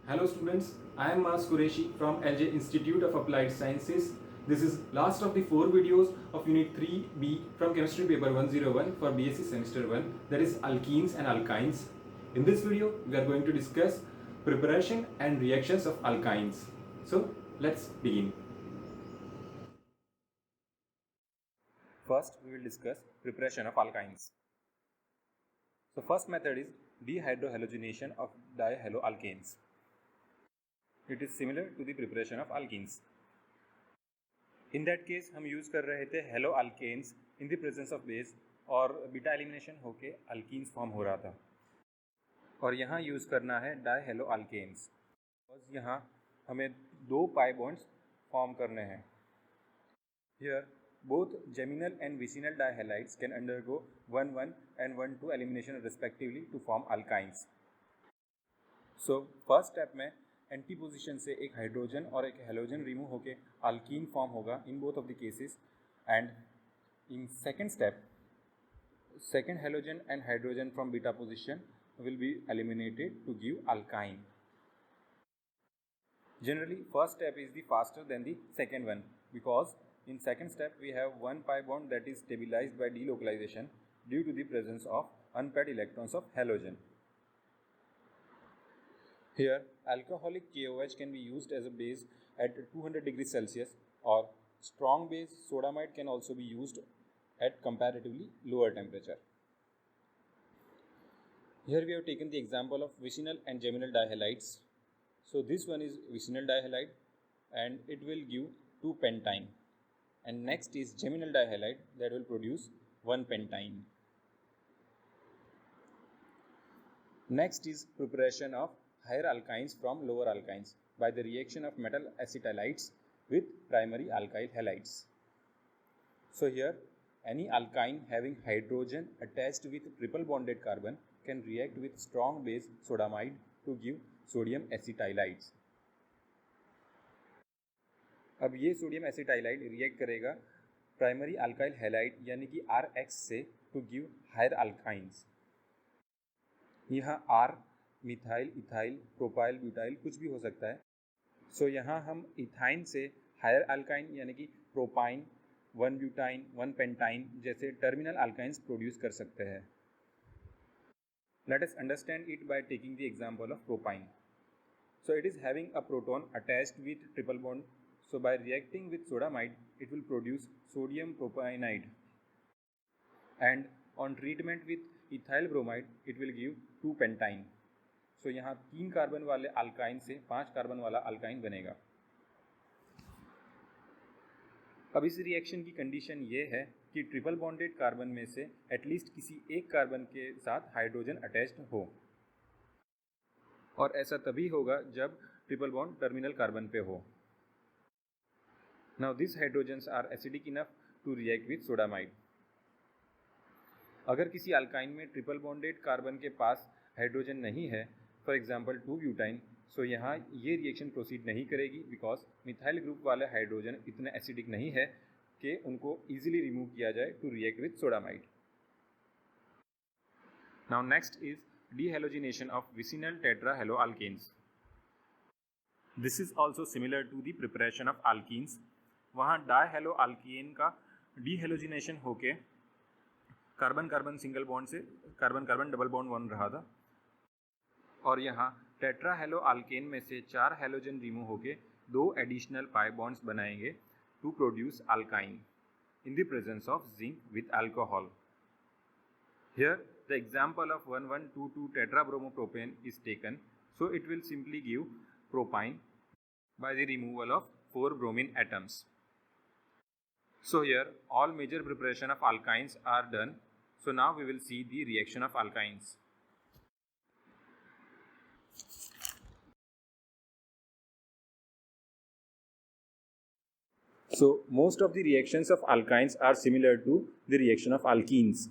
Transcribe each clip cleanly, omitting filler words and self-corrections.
Hello students, I am Mas Qureshi from LJ Institute of Applied Sciences. This is last of the 4 videos of Unit 3B from Chemistry Paper 101 for BSc Semester 1, that is Alkenes and Alkynes. In this video, we are going to discuss preparation and reactions of alkynes. So, let's begin. First, we will discuss preparation of alkynes. So, first method is dehydrohalogenation of dihaloalkanes. It is similar to the preparation of alkenes. In that case हम use कर रहे थे haloalkanes in the presence of base और beta elimination होके alkenes form हो रहा था और यहाँ यूज़ करना है डाई हेलो अल्केन्स। बस यहाँ हमें 2 पाई बॉन्ड्स फॉर्म करने हैं। Here both geminal and vicinal dihalides can undergo 1,1 and 1,2 elimination respectively to form alkynes. So first step में एंटी पोजिशन से एक हाइड्रोजन और एक हेलोजन रिमूव होके अल्कीन फॉर्म होगा in both of the cases and in second step second halogen and hydrogen from beta position will be eliminated to give alkyne. Generally first step is the faster than the second one because in second step we have one pi bond that is stabilized by delocalization due to the presence of unpaired electrons of halogen. Here, alcoholic KOH can be used as a base at 200 degrees Celsius or strong base sodamide can also be used at comparatively lower temperature. Here we have taken the example of vicinal and geminal dihalides. So this one is vicinal dihalide and it will give 2-pentyne. And next is geminal dihalide that will produce 1-pentyne. Next is preparation of higher alkynes from lower alkynes by the reaction of metal acetylides with primary alkyl halides. So here any alkyne having hydrogen attached with triple bonded carbon can react with strong base sodamide to give sodium acetylides. अब ये sodium एसिटाइलाइड react करेगा primary alkyl halide यानी कि RH से to give higher alkynes. यहाँ R methyl, ethyl, propyl, butyl कुछ भी हो सकता है। सो यहाँ हम इथाइन से हायर अल्काइन यानी कि प्रोपाइन, 1-ब्यूटाइन, 1-पेंटाइन जैसे टर्मिनल अल्काइंस प्रोड्यूस कर सकते हैं। Let us understand it by taking the example of propyne. So it is having a proton attached with triple bond. So by reacting with sodamide, it will produce sodium propionide. And on treatment with ethyl bromide, it will give 2-pentyne. So यहाँ 3 carbon वाले alkyne से 5 carbon वाला alkyne बनेगा। अब इस reaction की condition ये है कि ट्रिपल बॉन्डेड कार्बन में से एटलीस्ट किसी एक कार्बन के साथ हाइड्रोजन अटैच्ड हो और ऐसा तभी होगा जब ट्रिपल बॉन्ड टर्मिनल कार्बन पे हो। Now these hydrogens are acidic enough to react with sodamide. अगर किसी अल्काइन में ट्रिपल बॉन्डेड कार्बन के पास हाइड्रोजन नहीं है, फॉर एग्जांपल 2-ब्यूटाइन, सो यहाँ ये रिएक्शन प्रोसीड नहीं करेगी बिकॉज मिथाइल ग्रुप वाले हाइड्रोजन इतने एसिडिक नहीं है कि उनको इजीली रिमूव किया जाए to react with sodamide. Now next is dehalogenation of vicinal tetrahaloalkanes. This is also similar to the preparation of alkenes. वहाँ डायहेलोअल्केन का डीहेलोजिनेशन होके कार्बन कार्बन सिंगल बॉन्ड से कार्बन कार्बन डबल बॉन्ड बन रहा था और यहाँ टेट्राहेलोअल्केन में से 4 हेलोजन रिमूव होके 2 एडिशनल पाई बॉन्ड्स बनाएंगे to produce alkyne in the presence of zinc with alcohol. Here the example of 1,1,2,2 tetrabromopropan is taken, so it will simply give propine by the removal of 4 bromine atoms. So here all major preparation of alkynes are done. So now we will see the reaction of alkynes. So most of the reactions of alkynes are similar to the reaction of alkenes.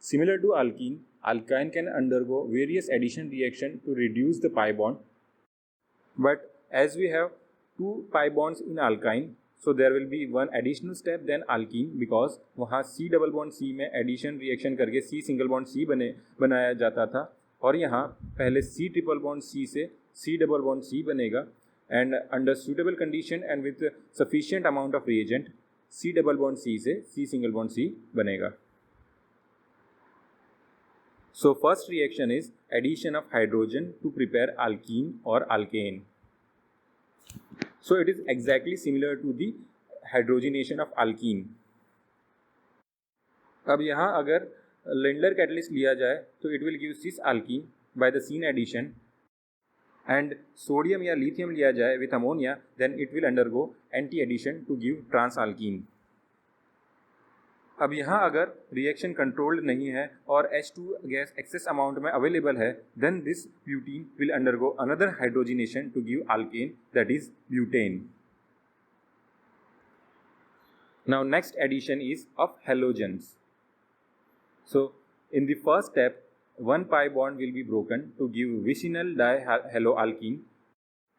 Similar to alkene, alkyne can undergo various addition reaction to reduce the pi bond. But as we have 2 pi bonds in alkyne, so there will be one additional step then alkene because वहाँ C double bond C में addition reaction करके C single bond C बनाया जाता था और यहाँ पहले C triple bond C से C डबल बॉन्ड C बनेगा and under suitable condition and with sufficient amount of reagent C double bond C से C सिंगल बॉन्ड C बनेगा. So first reaction is addition of hydrogen to prepare alkene or alkane. So it is exactly similar to the hydrogenation of alkene. अब यहाँ अगर Lindlar catalyst लिया जाए तो it will give cis alkene by the scene addition, and sodium या lithium लिया जाए with ammonia then it will undergo anti addition to give trans alkene. अब यहाँ अगर रिएक्शन कंट्रोल्ड नहीं है और H2 गैस एक्सेस अमाउंट में अवेलेबल है then this butene will undergo another hydrogenation to give alkane that is butane. Now next addition is of halogens. So in the first step one pi bond will be broken to give vicinal dihaloalkene,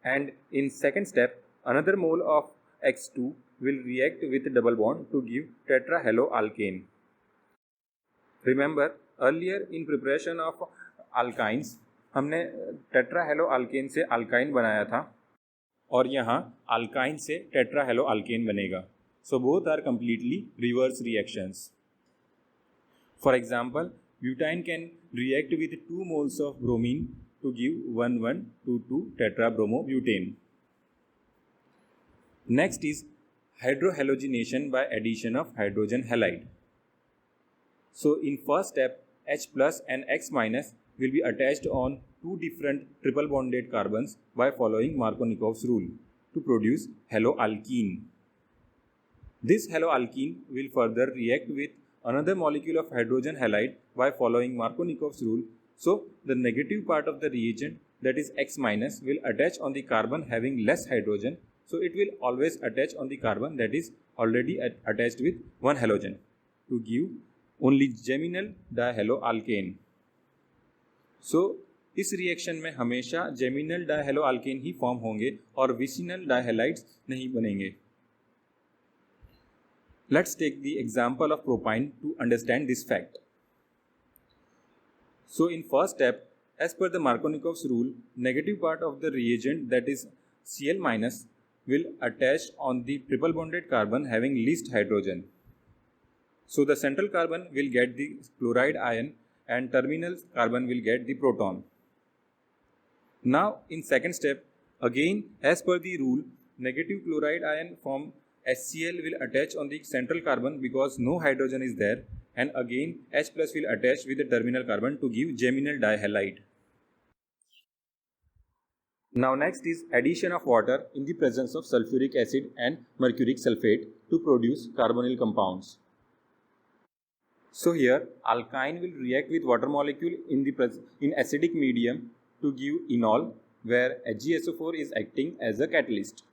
and in second step another mole of X2 will react with double bond to give tetrahaloalkane. Remember earlier in preparation of alkynes हमने tetrahaloalkane से alkyne बनाया था और यहाँ alkyne से tetrahaloalkane बनेगा. So both are completely reverse reactions. For example, butane can react with 2 moles of bromine to give 1,1,2,2 tetrabromobutane. Next is hydrohalogenation by addition of hydrogen halide. So in first step, H plus and X minus will be attached on 2 different triple bonded carbons by following Markovnikov's rule to produce haloalkene. This haloalkene will further react with another molecule of hydrogen halide by following Markovnikov's rule. So the negative part of the reagent, that is X minus, will attach on the carbon having less hydrogen. So it will always attach on the carbon that is already attached with one halogen to give only geminal dihaloalkane. So इस reaction में हमेशा geminal डायहेलोअल्केन ही form होंगे और vicinal डायहेलाइड्स नहीं बनेंगे. Let's take the example of propyne to understand this fact. So in first step, as per the Markovnikov's rule, negative part of the reagent, that is Cl minus, will attach on the triple bonded carbon having least hydrogen. So the central carbon will get the chloride ion and terminal carbon will get the proton. Now in second step, again as per the rule, negative chloride ion from HCl will attach on the central carbon because no hydrogen is there, and again H plus will attach with the terminal carbon to give geminal dihalide. Now next is addition of water in the presence of sulfuric acid and mercuric sulfate to produce carbonyl compounds. So here alkyne will react with water molecule in acidic medium to give enol, where HgSO4 is acting as a catalyst.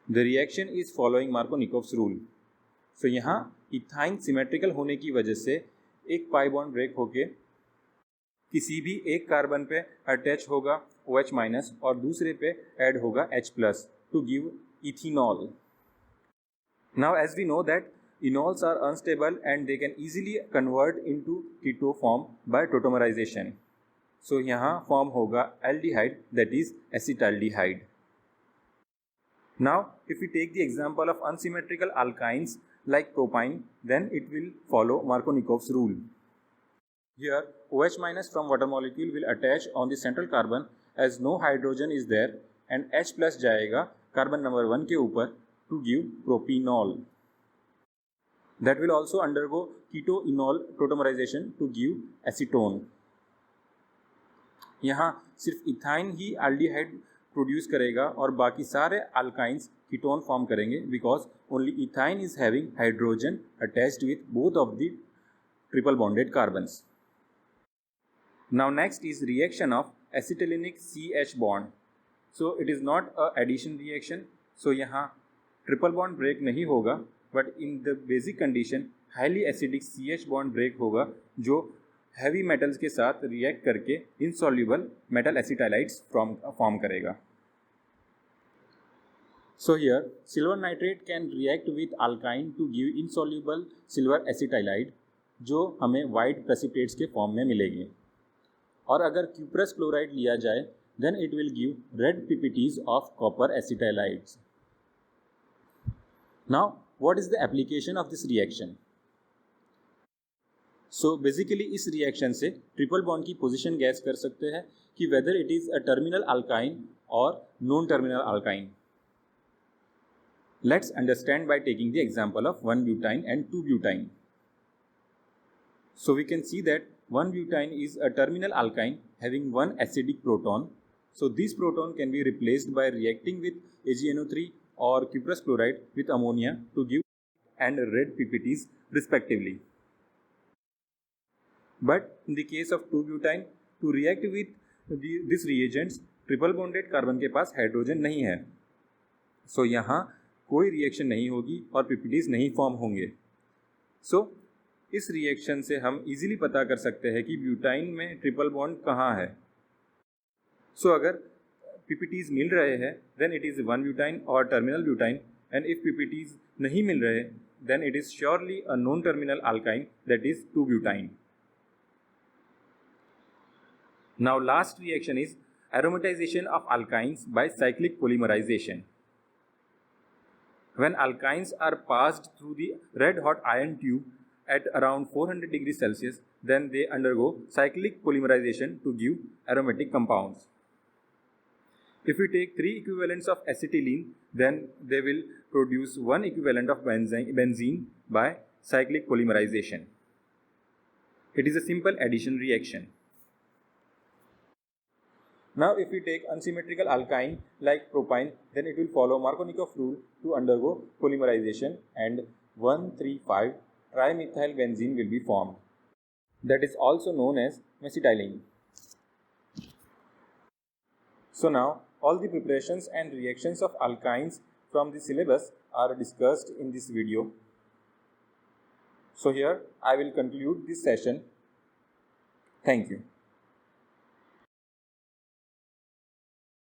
The reaction is following Markovnikov's rule. So यहाँ ethyne symmetrical होने की वजह से एक pi bond break होके किसी भी एक कार्बन पे अटैच होगा OH माइनस और दूसरे पे ऐड होगा H plus two give ethanol. Now as we know that enols are unstable and they can easily convert into keto form by tautomerization. So यहाँ फॉर्म होगा aldehyde, that is acetaldehyde. Now, if we take the example of unsymmetrical alkynes like propyne, then it will follow Markovnikov's rule. Here, OH minus from water molecule will attach on the central carbon as no hydrogen is there, and H plus जाएगा carbon number 1 के ऊपर to give propanol. That will also undergo keto-enol tautomerization to give acetone. यहाँ सिर्फ ethyne ही aldehyde produce करेगा और बाकी सारे alkynes ketone form करेंगे because only ethyne is having hydrogen attached with both of the triple bonded carbons. Now next is reaction of acetylenic CH bond. So it is not a addition reaction. So यहाँ triple bond break नहीं होगा but in the basic condition highly acidic CH bond break होगा जो heavy metals के साथ react करके insoluble metal acetylides form करेगा. So here silver nitrate can react with alkyne to give insoluble silver acetylide जो हमें वाइट प्रेसिपिटेट्स के form में मिलेगी. और अगर क्यूप्रस क्लोराइड लिया जाए then it will give red PPTs of copper acetylides. Now, what is the application of this reaction? So basically इस reaction से ट्रिपल बॉन्ड की पोजीशन गैस कर सकते हैं कि whether it is a terminal alkyne or non-terminal alkyne. Let's understand by taking the example of 1-butyne and 2-butyne. So we can see that 1-butyne is a terminal alkyne having one acidic proton. So this proton can be replaced by reacting with AgNO3 or cuprous chloride with ammonia to give and red PPTs respectively. But in the case of 2-butyne, to react with these reagents, triple bonded carbon के पास hydrogen नहीं है, सो यहाँ कोई reaction नहीं होगी और PPTs नहीं form होंगे. सो इस रिएक्शन से हम इजीली पता कर सकते हैं कि ब्यूटाइन में ट्रिपल बॉन्ड कहाँ है. सो अगर PPTs मिल रहे हैं देन इट इज़ 1-butyne और terminal butyne, and if PPTs नहीं मिल रहे then it is surely a non terminal alkyne that is 2-butyne. Now last reaction is aromatization of alkynes by cyclic polymerization. When alkynes are passed through the red hot iron tube at around 400 degrees Celsius, then they undergo cyclic polymerization to give aromatic compounds. If we take 3 equivalents of acetylene, then they will produce 1 equivalent of benzene by cyclic polymerization. It is a simple addition reaction. Now if we take unsymmetrical alkyne like propyne, then it will follow Markovnikov rule to undergo polymerization and 1,3,5 trimethyl benzene will be formed. That is also known as mesitylene. So now all the preparations and reactions of alkynes from the syllabus are discussed in this video. So here I will conclude this session. Thank you.